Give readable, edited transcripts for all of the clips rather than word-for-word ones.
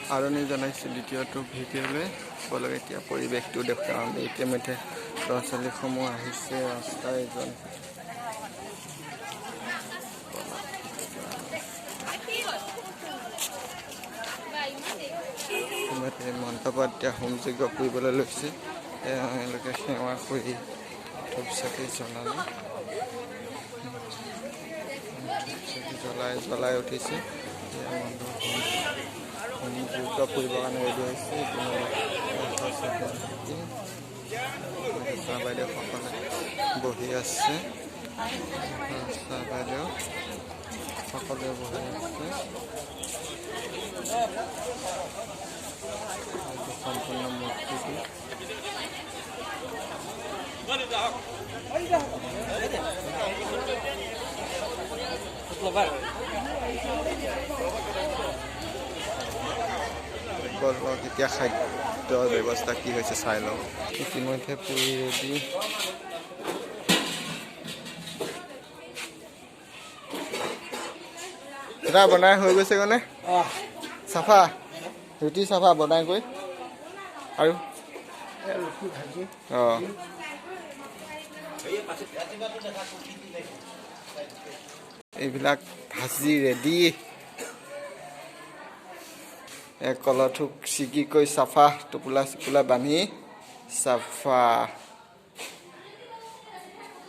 আৰণি জনাইছোঁ দ্বিতীয়টো ভিডিঅ'লৈ সকলোকে এতিয়া পৰিৱেশটো দেখুৱাম ইতিমধ্যে ল'ৰা ছোৱালীসমূহ আহিছে ৰাস্তা এজন মণ্ডপত এতিয়া হোম যজ্ঞ কৰিবলৈ লৈছে এওঁলোকে সেৱা কৰি ধূপ চাকি জ্বলালে জ্বলাই উঠিছে হোম যজ্ঞ কৰিবৰ কাৰণে ৰেডি হৈছে চাহ বাইদেউসকলে বহি আছে চাহ বাইদেউ সকলোৱে বহি আছে সম্পূৰ্ণ মূৰ্তিটো এতিয়া খাদ্যৰ ব্যৱস্থা কি হৈছে চাই লওঁ ইতিমধ্যে পুৰি ৰেডি এটা বনাই হৈ গৈছে গ'নে চাফা ৰুটি চাফা বনাই গৈ আৰু অঁ এইবিলাক ভাজি ৰেডি কলথোক ছিগিকৈ চাফা টোপোলা চোপোলা বান্ধি চাফা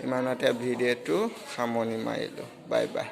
ইমানতে ভিডিঅ'টো সামৰণি মাৰিলোঁ বাই বাই